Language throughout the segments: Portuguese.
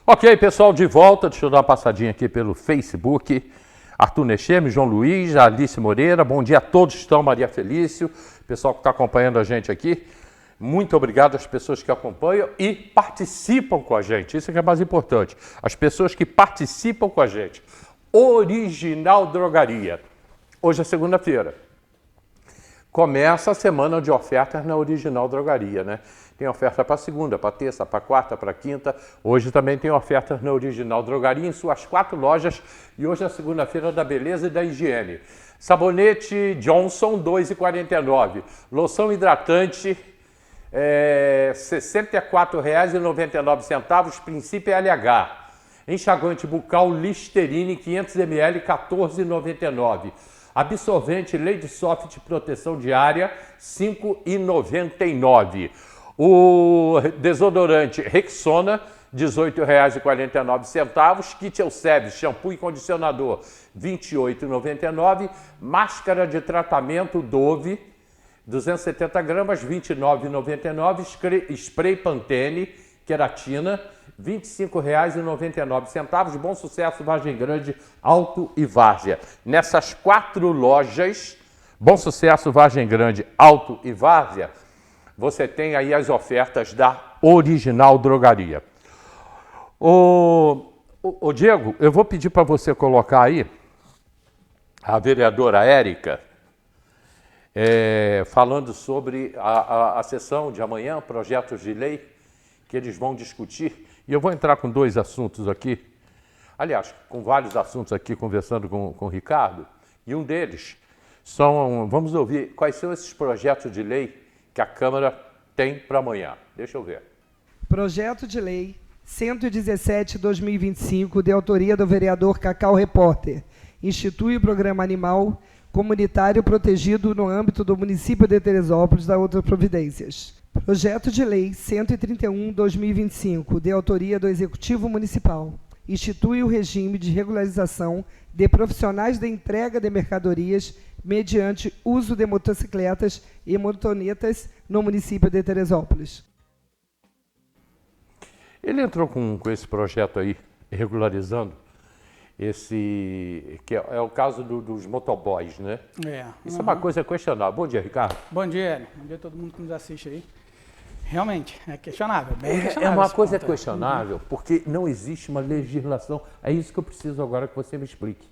Ok, pessoal, de volta. Deixa eu dar uma passadinha aqui pelo Facebook. Arthur Necheme, João Luiz, Alice Moreira. Bom dia a todos que estão, Maria Felício, pessoal que está acompanhando a gente aqui. Muito obrigado às pessoas que acompanham e participam com a gente. Isso é que é mais importante. As pessoas que participam com a gente. Original Drogaria. Hoje é segunda-feira. Começa a semana de ofertas na Original Drogaria, né? Tem oferta para segunda, para terça, para quarta, para quinta. Hoje também tem ofertas na Original Drogaria em suas 4 lojas. E hoje é a segunda-feira da beleza e da higiene. Sabonete Johnson, R$ 2,49. Loção hidratante, R$ 64,99. Princípio LH. Enxaguante bucal Listerine, 500 ml, R$ 14,99. Absorvente Lady Soft Proteção Diária, R$ 5,99. O desodorante Rexona, R$ 18,49. Kit Elseve, shampoo e condicionador, R$ 28,99. Máscara de tratamento Dove, 270 gramas, R$ 29,99. Spray Pantene, queratina, R$ 25,99. Bom Sucesso, Vargem Grande, Alto e Várzea. Nessas 4 lojas, Bom Sucesso, Vargem Grande, Alto e Várzea, você tem aí as ofertas da Original Drogaria. Ô Diego, eu vou pedir para você colocar aí a vereadora Érica falando sobre a sessão de amanhã, projetos de lei que eles vão discutir. E eu vou entrar com 2 assuntos aqui, aliás, com vários assuntos aqui, conversando com o Ricardo, e um deles vamos ouvir quais são esses projetos de lei que a Câmara tem para amanhã. Deixa eu ver. Projeto de Lei 117/2025, de autoria do vereador Cacau Repórter, institui o Programa Animal Comunitário Protegido no âmbito do município de Teresópolis, da outras providências. Projeto de Lei 131/2025, de autoria do Executivo Municipal, institui o regime de regularização de profissionais de entrega de mercadorias mediante uso de motocicletas e motonetas no município de Teresópolis. Ele entrou com esse projeto aí, regularizando esse, que é o caso dos motoboys, né? Isso é uma coisa questionável. Bom dia, Ricardo. Bom dia, Hélio. Bom dia a todo mundo que nos assiste aí. Realmente, é questionável, bem questionável. É uma coisa questionável, porque não existe uma legislação. É isso que eu preciso agora que você me explique.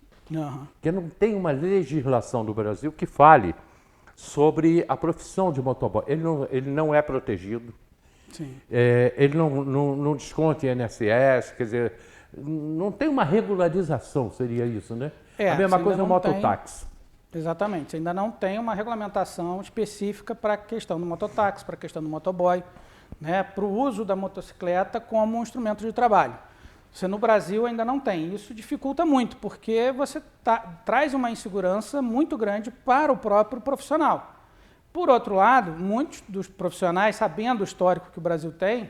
Porque não tem uma legislação do Brasil que fale sobre a profissão de motoboy. Ele não é protegido. Sim. Ele não desconta INSS, quer dizer, não tem uma regularização, seria isso, né? A mesma coisa no mototáxi. Exatamente, você ainda não tem uma regulamentação específica para a questão do mototáxi, para a questão do motoboy, né, para o uso da motocicleta como um instrumento de trabalho. Você no Brasil ainda não tem. Isso dificulta muito, porque você traz uma insegurança muito grande para o próprio profissional. Por outro lado, muitos dos profissionais, sabendo o histórico que o Brasil tem,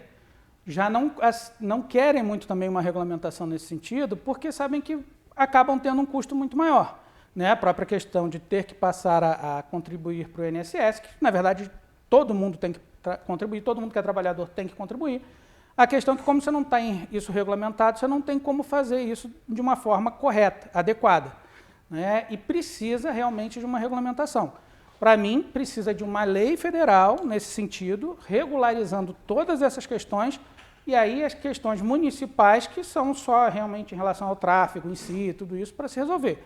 já não querem muito também uma regulamentação nesse sentido, porque sabem que acabam tendo um custo muito maior. Né? A própria questão de ter que passar a contribuir para o INSS, que na verdade todo mundo tem que contribuir, todo mundo que é trabalhador tem que contribuir. A questão é que, como você não tem isso regulamentado, você não tem como fazer isso de uma forma correta, adequada, né? E precisa realmente de uma regulamentação. Para mim, precisa de uma lei federal, nesse sentido, regularizando todas essas questões, e aí as questões municipais, que são só realmente em relação ao tráfego em si, tudo isso para se resolver.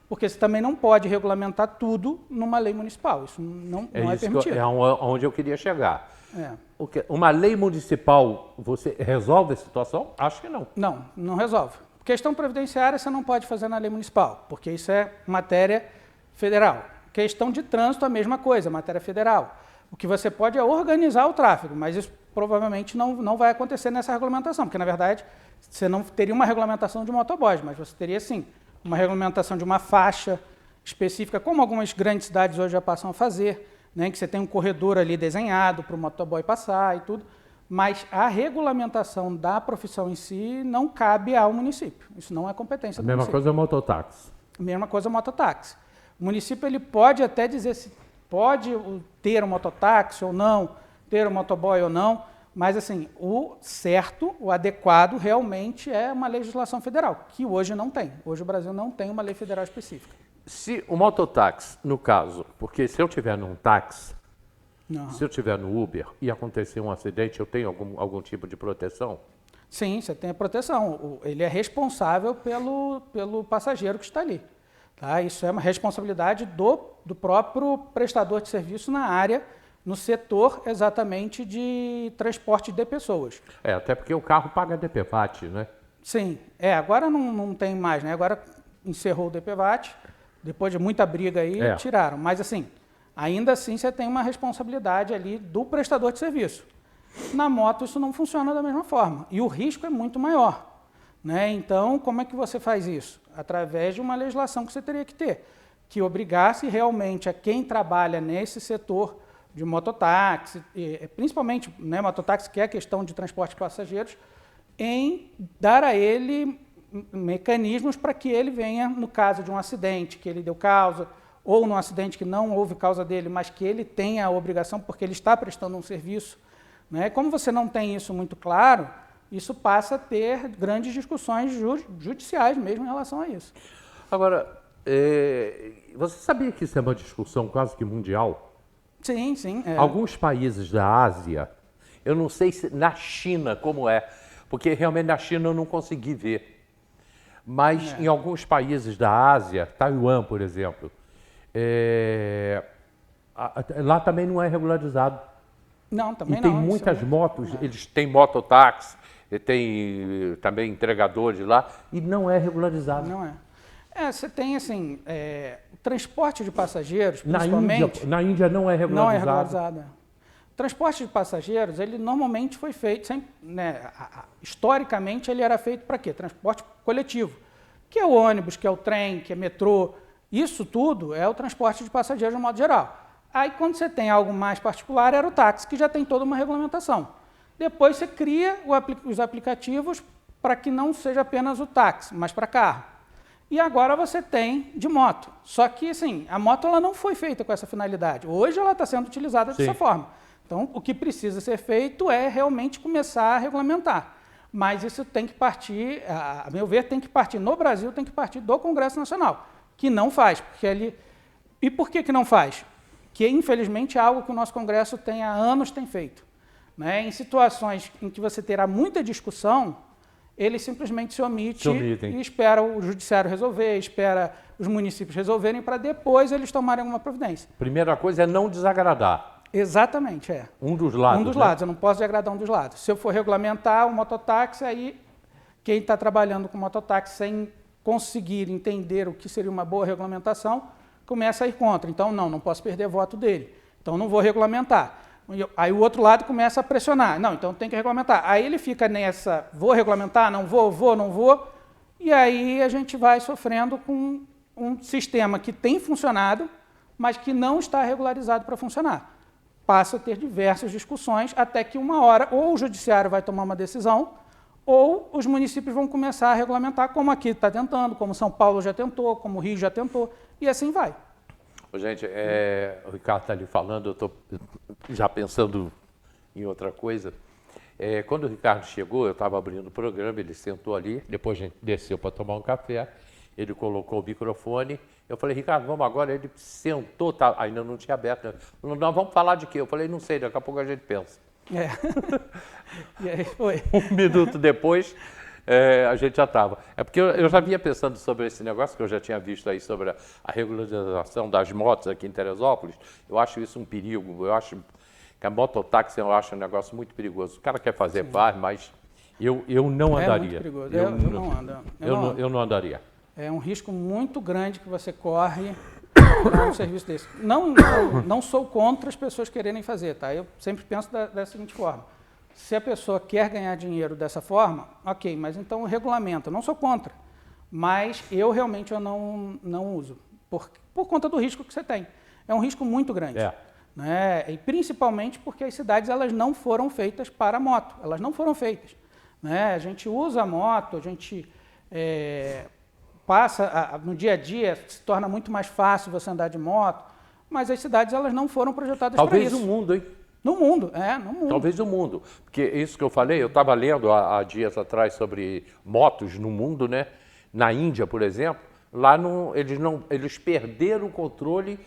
Porque você também não pode regulamentar tudo numa lei municipal, isso não é permitido. É onde eu queria chegar. Uma lei municipal, você resolve a situação? Acho que não. Não resolve. Questão previdenciária você não pode fazer na lei municipal, porque isso é matéria federal. Questão de trânsito, a mesma coisa, matéria federal. O que você pode é organizar o tráfego, mas isso provavelmente não vai acontecer nessa regulamentação, porque, na verdade, você não teria uma regulamentação de motoboys, mas você teria, sim, uma regulamentação de uma faixa específica, como algumas grandes cidades hoje já passam a fazer, né, que você tem um corredor ali desenhado para o motoboy passar e tudo, mas a regulamentação da profissão em si não cabe ao município. Isso não é competência do município. Mesma coisa é o mototáxi. Mesma coisa é o mototáxi. O município ele pode até dizer se pode ter um mototáxi ou não, ter um motoboy ou não, Mas, assim, o certo, o adequado, realmente é uma legislação federal, que hoje não tem. Hoje o Brasil não tem uma lei federal específica. Se o mototáxi, no caso, porque se eu tiver num táxi, Não. se eu tiver no Uber e acontecer um acidente, eu tenho algum tipo de proteção? Sim, você tem a proteção. Ele é responsável pelo passageiro que está ali. Tá? Isso é uma responsabilidade do próprio prestador de serviço na área, no setor exatamente de transporte de pessoas. Até porque o carro paga DPVAT, né? Sim, agora não tem mais, né? Agora encerrou o DPVAT, depois de muita briga aí, tiraram. Mas assim, ainda assim você tem uma responsabilidade ali do prestador de serviço. Na moto isso não funciona da mesma forma e o risco é muito maior, né? Então, como é que você faz isso? Através de uma legislação que você teria que ter, que obrigasse realmente a quem trabalha nesse setor de mototáxi, principalmente, né, mototáxi, que é a questão de transporte de passageiros, em dar a ele mecanismos para que ele venha, no caso de um acidente que ele deu causa, ou num acidente que não houve causa dele, mas que ele tenha a obrigação porque ele está prestando um serviço. Né? Como você não tem isso muito claro, isso passa a ter grandes discussões judiciais mesmo em relação a isso. Agora, você sabia que isso é uma discussão quase que mundial? Sim, sim. Alguns países da Ásia, eu não sei se na China como é, porque realmente na China eu não consegui ver. Mas em alguns países da Ásia, Taiwan, por exemplo, lá também não é regularizado. Não, também e tem não. Muitas motos, eles têm mototáxi, tem também entregadores lá, e não é regularizado. Não é. Você tem, assim, o transporte de passageiros, principalmente... Na Índia não é regularizado. Não é regularizado. O transporte de passageiros, ele normalmente foi feito, sempre, né, historicamente, ele era feito para quê? Transporte coletivo, que é o ônibus, que é o trem, que é metrô, isso tudo é o transporte de passageiros de modo geral. Aí, quando você tem algo mais particular, era o táxi, que já tem toda uma regulamentação. Depois você cria os aplicativos para que não seja apenas o táxi, mas para carro. E agora você tem de moto. Só que, assim, a moto ela não foi feita com essa finalidade. Hoje ela está sendo utilizada dessa forma. Então, o que precisa ser feito é realmente começar a regulamentar. Mas isso tem que partir, a meu ver, tem que partir no Brasil, tem que partir do Congresso Nacional, que não faz. E por que não faz? Que, infelizmente, é algo que o nosso Congresso há anos tem feito. Né? Em situações em que você terá muita discussão, ele simplesmente se omite e espera o judiciário resolver, espera os municípios resolverem para depois eles tomarem alguma providência. Primeira coisa é não desagradar. Exatamente, Um dos lados. Um dos lados, eu não posso desagradar um dos lados. Se eu for regulamentar o mototáxi, aí quem está trabalhando com mototáxi sem conseguir entender o que seria uma boa regulamentação, começa a ir contra. Então, não posso perder voto dele. Então, não vou regulamentar. Aí o outro lado começa a pressionar. Não, então tem que regulamentar. Aí ele fica nessa, vou regulamentar, não vou. E aí a gente vai sofrendo com um sistema que tem funcionado, mas que não está regularizado para funcionar. Passa a ter diversas discussões, até que uma hora ou o judiciário vai tomar uma decisão, ou os municípios vão começar a regulamentar, como aqui está tentando, como São Paulo já tentou, como o Rio já tentou, e assim vai. Gente, o Ricardo está ali falando, eu estou já pensando em outra coisa. Quando o Ricardo chegou, eu estava abrindo o programa, ele sentou ali, depois a gente desceu para tomar um café, ele colocou o microfone, eu falei, Ricardo, vamos agora, ele sentou, ainda não tinha aberto, nós vamos falar de quê? Eu falei, não sei, daqui a pouco a gente pensa. E aí foi. Um minuto depois, a gente já estava. É porque eu já vinha pensando sobre esse negócio, que eu já tinha visto aí sobre a regularização das motos aqui em Teresópolis. Eu acho isso um perigo. Eu acho que a mototáxi eu acho um negócio muito perigoso. O cara quer fazer, faz, mas eu não andaria. É muito perigoso. Eu não ando. Eu não andaria. É um risco muito grande que você corre para um serviço desse. Não sou contra as pessoas quererem fazer, tá? Eu sempre penso da seguinte forma. Se a pessoa quer ganhar dinheiro dessa forma, ok, mas então regulamenta. Eu não sou contra, mas eu realmente não uso, por conta do risco que você tem. É um risco muito grande. Né? E principalmente porque as cidades elas não foram feitas para moto, elas não foram feitas. Né? A gente usa a moto, a gente passa, no dia a dia, se torna muito mais fácil você andar de moto, mas as cidades elas não foram projetadas para isso. Talvez o mundo, hein? No mundo, no mundo. Talvez no mundo. Porque isso que eu falei, eu estava lendo há dias atrás sobre motos no mundo, né? Na Índia, por exemplo, lá eles perderam o controle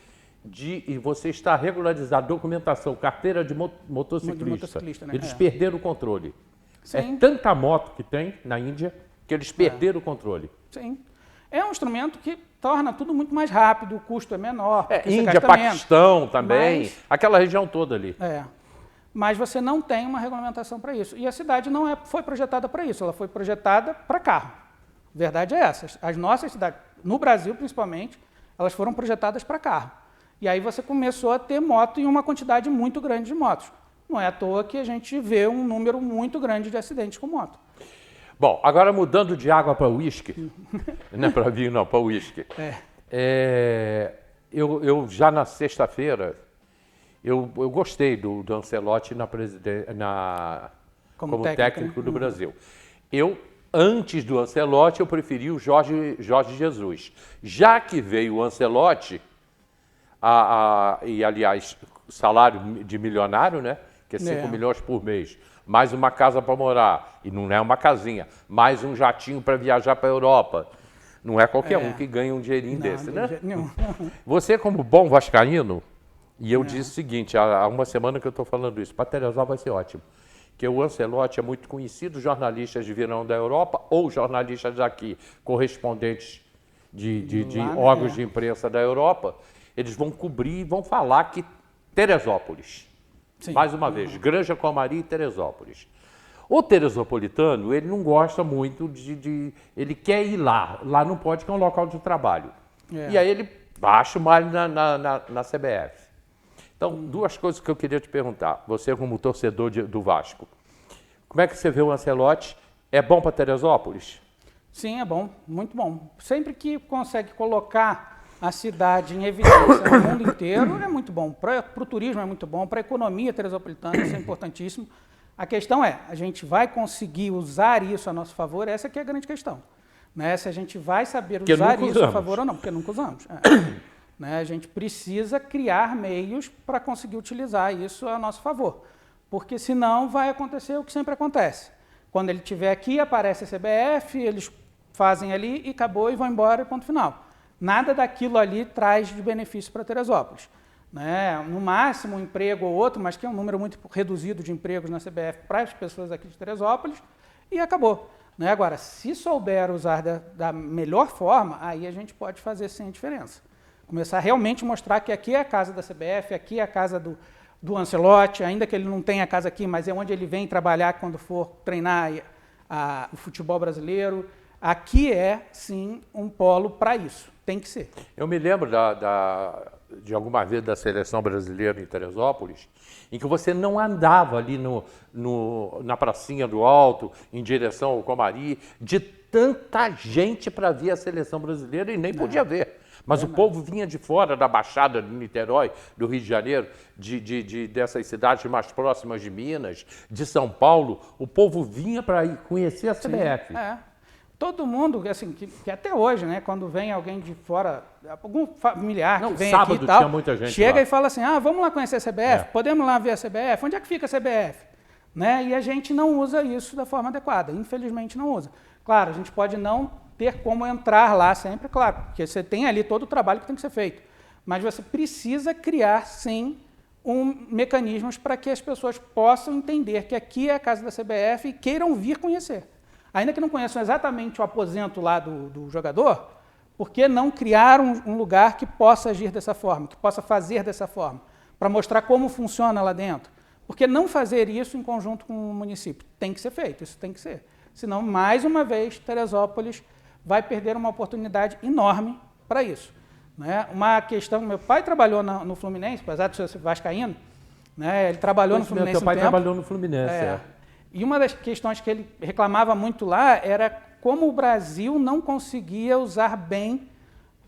e você está regularizado, documentação, carteira de motociclista. Né? Eles perderam o controle. Sim. É tanta moto que tem na Índia que eles perderam o controle. Sim. É um instrumento que torna tudo muito mais rápido, o custo é menor. Índia, Paquistão também, aquela região toda ali. Mas você não tem uma regulamentação para isso. E a cidade não foi projetada para isso, ela foi projetada para carro. A verdade é essa. As nossas cidades, no Brasil principalmente, elas foram projetadas para carro. E aí você começou a ter moto e uma quantidade muito grande de motos. Não é à toa que a gente vê um número muito grande de acidentes com moto. Bom, agora mudando de água para uísque, não é para vinho não, para uísque. Eu já na sexta-feira, eu gostei do Ancelotti como técnico do Brasil. Antes do Ancelotti, eu preferi o Jorge Jesus. Já que veio o Ancelotti, e aliás, salário de milionário, né? Que é 5 milhões por mês, mais uma casa para morar, e não é uma casinha, mais um jatinho para viajar para a Europa. Não é qualquer um que ganha um dinheirinho desse, né? Você, como bom vascaíno, e eu disse o seguinte, há uma semana que eu estou falando isso, para Teresópolis vai ser ótimo, que o Ancelotti é muito conhecido, jornalistas virão da Europa ou jornalistas daqui, correspondentes de órgãos de imprensa da Europa, eles vão cobrir e vão falar que Teresópolis, mais uma vez, Granja Comari e Teresópolis. O teresopolitano, ele não gosta muito ele quer ir lá não pode, que é um local de trabalho. E aí ele baixa o malho na CBF. Então, duas coisas que eu queria te perguntar, você como torcedor do Vasco, como é que você vê o Ancelotti? É bom para Teresópolis? Sim, é bom, muito bom. Sempre que consegue colocar a cidade em evidência no mundo inteiro, é muito bom. Para o turismo é muito bom, para a economia teresopolitana isso é importantíssimo. A questão é, a gente vai conseguir usar isso a nosso favor? Essa que é a grande questão. Né? Se a gente vai saber usar isso a favor ou não, porque nunca usamos. Né? A gente precisa criar meios para conseguir utilizar isso a nosso favor. Porque senão vai acontecer o que sempre acontece. Quando ele estiver aqui, aparece a CBF, eles fazem ali e acabou e vão embora, ponto final. Nada daquilo ali traz de benefício para Teresópolis. Né? No máximo, um emprego ou outro, mas que é um número muito reduzido de empregos na CBF para as pessoas aqui de Teresópolis, e acabou. Né? Agora, se souber usar da melhor forma, aí a gente pode fazer sim a diferença. Começar a realmente mostrar que aqui é a casa da CBF, aqui é a casa do Ancelotti, ainda que ele não tenha casa aqui, mas é onde ele vem trabalhar quando for treinar o futebol brasileiro. Aqui é, sim, um polo para isso. Tem que ser. Eu me lembro de alguma vez da seleção brasileira em Teresópolis, em que você não andava ali na pracinha do Alto, em direção ao Comari, de tanta gente para ver a seleção brasileira e nem podia ver. Mas o povo vinha de fora, da Baixada, de Niterói, do Rio de Janeiro, dessas cidades mais próximas de Minas, de São Paulo, o povo vinha para ir conhecer a CBF. Todo mundo, assim, que até hoje, né, quando vem alguém de fora, algum familiar que vem sábado aqui e tal, tinha muita gente chega lá. E fala assim, vamos lá conhecer a CBF? Podemos lá ver a CBF? Onde é que fica a CBF? Né? E a gente não usa isso da forma adequada, infelizmente não usa. Claro, a gente pode não ter como entrar lá sempre, claro, porque você tem ali todo o trabalho que tem que ser feito, mas você precisa criar, sim, mecanismos para que as pessoas possam entender que aqui é a casa da CBF e queiram vir conhecer. Ainda que não conheçam exatamente o aposento lá do jogador, por que não criar um lugar que possa agir dessa forma, que possa fazer dessa forma, para mostrar como funciona lá dentro? Por que não fazer isso em conjunto com o município? Tem que ser feito, isso tem que ser. Senão, mais uma vez, Teresópolis vai perder uma oportunidade enorme para isso. Né? Uma questão, meu pai trabalhou no Fluminense, apesar de ser vascaíno, né? Ele trabalhou no Fluminense Meu pai trabalhou no Fluminense, E uma das questões que ele reclamava muito lá era como o Brasil não conseguia usar bem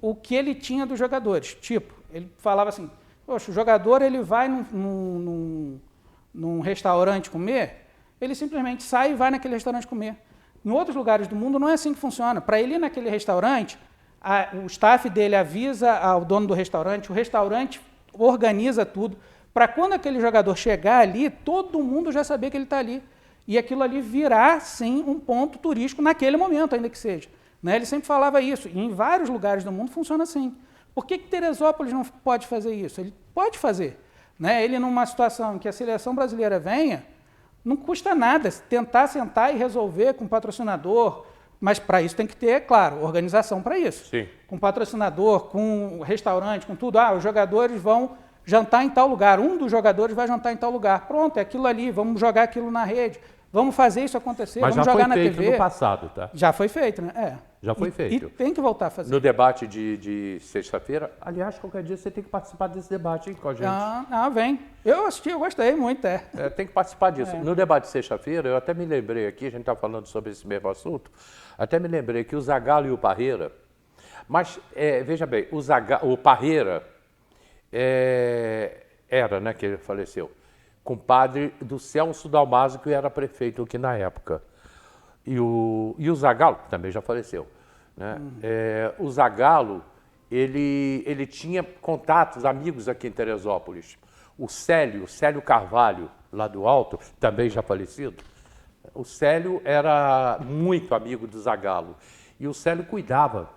o que ele tinha dos jogadores. Tipo, ele falava assim, poxa, o jogador ele vai num restaurante comer, ele simplesmente sai e vai naquele restaurante comer. Em outros lugares do mundo não é assim que funciona. Para ele ir naquele restaurante, o staff dele avisa ao dono do restaurante, o restaurante organiza tudo, para quando aquele jogador chegar ali, todo mundo já saber que ele está ali. E aquilo ali virar, sim, um ponto turístico naquele momento, ainda que seja. Né? Ele sempre falava isso, e em vários lugares do mundo funciona assim. Por que Teresópolis não pode fazer isso? Ele pode fazer. Né? Ele, numa situação em que a seleção brasileira venha, não custa nada tentar sentar e resolver com o patrocinador, mas para isso tem que ter, claro, organização para isso. Sim. Com patrocinador, com restaurante, com tudo. Os jogadores vão jantar em tal lugar, um dos jogadores vai jantar em tal lugar. Pronto, é aquilo ali, vamos jogar aquilo na rede, vamos fazer isso acontecer, Mas vamos já jogar foi na feito TV. no passado, tá? Já foi feito, né? Já foi feito. E tem que voltar a fazer. No debate de sexta-feira, aliás, qualquer dia você tem que participar desse debate hein, com a gente. Vem. Eu assisti, eu gostei muito, tem que participar disso. No debate de sexta-feira, eu até me lembrei aqui, a gente está falando sobre esse mesmo assunto, até me lembrei que o Zagallo e o Parreira, mas, veja bem, o Parreira era, né, que ele faleceu, compadre do Celso Dalmaso, que era prefeito aqui na época. E o Zagallo, que também já faleceu. Né? O Zagallo, ele tinha contatos, amigos aqui em Teresópolis. O Célio Carvalho, lá do Alto, também já falecido. O Célio era muito amigo do Zagallo. E o Célio cuidava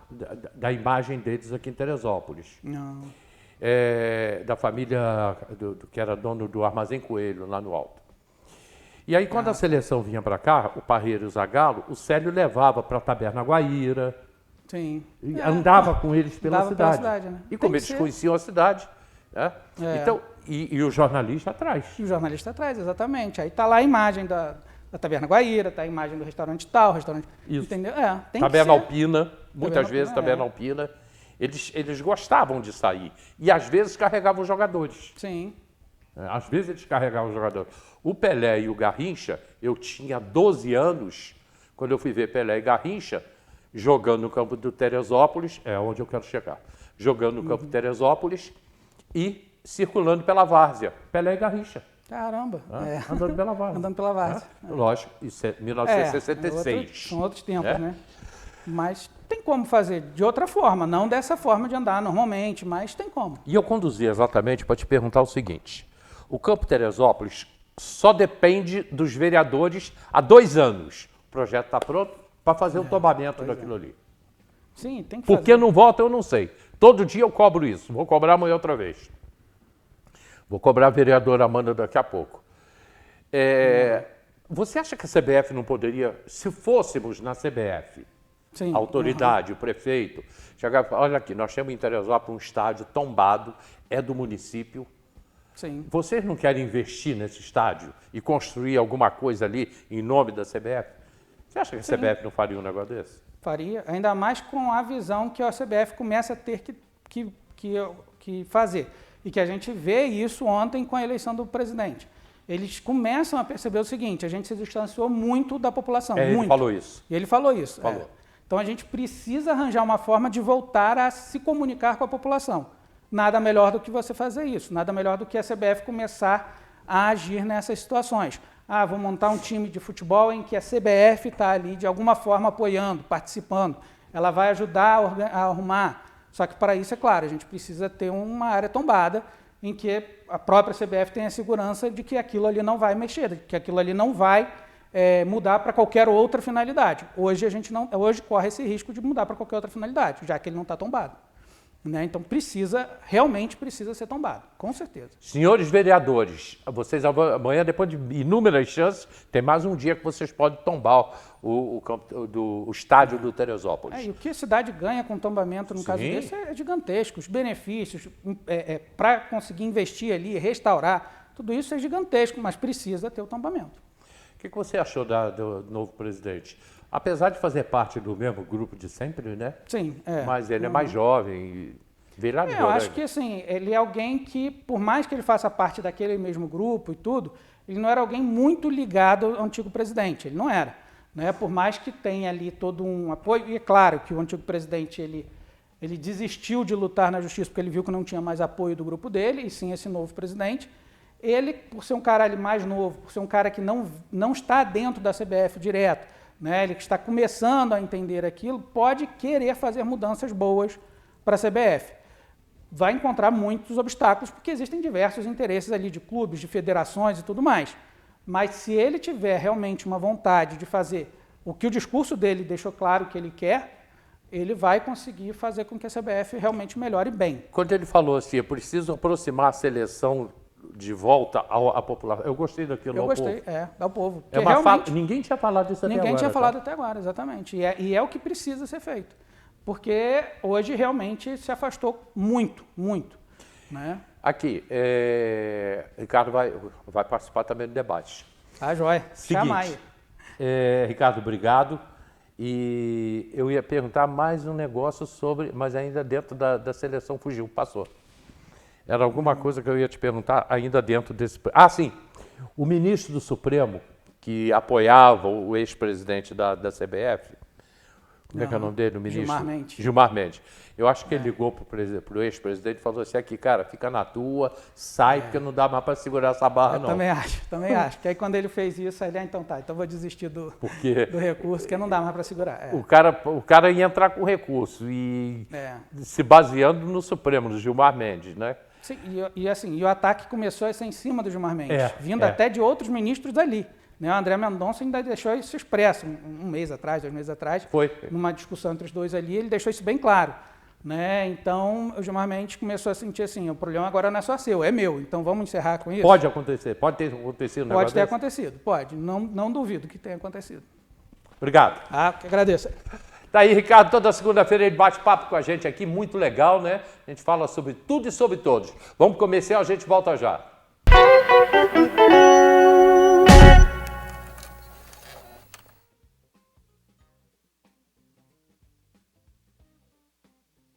da imagem deles aqui em Teresópolis. Da família que era dono do Armazém Coelho, lá no Alto. E aí, quando a seleção vinha para cá, o Parreira e o Zagallo, o Célio levava para a Taberna Guaíra. Sim. Andava com eles pela cidade. Né? E como eles conheciam a cidade. Né? Então, e o jornalista atrás. E o jornalista atrás, exatamente. Aí está lá a imagem da Taberna Guaíra, está a imagem do restaurante tal, restaurante... Isso. Entendeu? Tem Taberna que ser. Alpina, muitas vezes Taberna Alpina. Eles gostavam de sair. E às vezes carregavam os jogadores. Sim. Às vezes eles carregavam os jogadores. O Pelé e o Garrincha, eu tinha 12 anos, quando eu fui ver Pelé e Garrincha, jogando no campo do Teresópolis, onde eu quero chegar, jogando no campo do Teresópolis e circulando pela várzea. Pelé e Garrincha. Caramba. Andando pela várzea. Andando pela várzea. Lógico, isso é 1966. São outros tempos, né? Mas tem como fazer de outra forma, não dessa forma de andar normalmente, mas tem como. E eu conduzi exatamente para te perguntar o seguinte: o Campo Teresópolis só depende dos vereadores há 2 anos. O projeto está pronto para fazer o tombamento daquilo ali. Sim, tem que Por fazer. que não vota, eu não sei. Todo dia eu cobro isso. Vou cobrar amanhã outra vez. Vou cobrar a vereadora Amanda daqui a pouco. Você acha que a CBF não poderia, se fôssemos na CBF, Sim. a autoridade, o prefeito, chegar e falar, olha aqui, nós temos em Teresópolis um estádio tombado, é do município. Sim. Vocês não querem investir nesse estádio e construir alguma coisa ali em nome da CBF? Você acha que a CBF não faria um negócio desse? Faria, ainda mais com a visão que a CBF começa a ter que fazer. E que a gente vê isso ontem com a eleição do presidente. Eles começam a perceber o seguinte, a gente se distanciou muito da população. Muito. Ele falou isso. E ele falou isso. Falou. Então a gente precisa arranjar uma forma de voltar a se comunicar com a população. Nada melhor do que você fazer isso, nada melhor do que a CBF começar a agir nessas situações. Vou montar um time de futebol em que a CBF está ali de alguma forma apoiando, participando. Ela vai ajudar a arrumar. Só que para isso, é claro, a gente precisa ter uma área tombada em que a própria CBF tenha a segurança de que aquilo ali não vai mexer, de que aquilo ali não vai mudar para qualquer outra finalidade. Hoje corre esse risco de mudar para qualquer outra finalidade, já que ele não está tombado. Né? Então realmente precisa ser tombado, com certeza. Senhores vereadores, vocês amanhã, depois de inúmeras chances, tem mais um dia que vocês podem tombar o estádio do Teresópolis. E o que a cidade ganha com tombamento, no caso desse, é gigantesco. Os benefícios para conseguir investir ali, restaurar, tudo isso é gigantesco, mas precisa ter o tombamento. O que você achou do novo presidente? Apesar de fazer parte do mesmo grupo de sempre, né? Sim. Mas ele é mais jovem, vereador. Eu acho que assim, ele é alguém que, por mais que ele faça parte daquele mesmo grupo e tudo, ele não era alguém muito ligado ao antigo presidente, ele não era. Né? Por mais que tenha ali todo um apoio, e é claro que o antigo presidente ele desistiu de lutar na justiça porque ele viu que não tinha mais apoio do grupo dele, e sim esse novo presidente. Ele, por ser um cara ali mais novo, por ser um cara que não está dentro da CBF direto, né, ele que está começando a entender aquilo, pode querer fazer mudanças boas para a CBF. vai encontrar muitos obstáculos, porque existem diversos interesses ali de clubes, de federações e tudo mais. Mas se ele tiver realmente uma vontade de fazer o que o discurso dele deixou claro que ele quer, ele vai conseguir fazer com que a CBF realmente melhore bem. Quando ele falou assim, eu preciso aproximar a seleção de volta à população, eu gostei daquilo. Eu gostei, ao povo. É uma fala, ninguém tinha falado isso até agora. Ninguém tinha falado até agora, exatamente. E é o que precisa ser feito. Porque hoje realmente se afastou muito, muito. Né? Aqui, Ricardo vai participar também do debate. Tá, joia. Chama aí. Ricardo, obrigado. E eu ia perguntar mais um negócio sobre, mas ainda dentro da seleção fugiu, passou. Era alguma coisa que eu ia te perguntar ainda dentro desse... Ah, sim, o ministro do Supremo, que apoiava o ex-presidente da CBF, como é que é o nome dele? O ministro? Gilmar Mendes. Gilmar Mendes. Eu acho que ele ligou para o ex-presidente e falou assim, aqui, cara, fica na tua, sai, porque não dá mais para segurar essa barra, não. Também acho. Que aí quando ele fez isso, ele, então tá, então vou desistir do recurso, porque não dá mais para segurar. O cara ia entrar com recurso e se baseando no Supremo, no Gilmar Mendes, né? Sim, e o ataque começou a ser em cima do Gilmar Mendes, vindo até de outros ministros dali. Né? O André Mendonça ainda deixou isso expresso, um mês atrás, 2 meses atrás, numa discussão entre os dois ali, ele deixou isso bem claro. Né? Então, o Gilmar Mendes começou a sentir assim, o problema agora não é só seu, é meu, então vamos encerrar com isso? Pode acontecer, pode ter acontecido. Pode ter acontecido, pode, não duvido que tenha acontecido. Obrigado. Que agradeço. Tá aí, Ricardo, toda segunda-feira ele bate papo com a gente aqui, muito legal, né? A gente fala sobre tudo e sobre todos. Vamos começar, a gente volta já.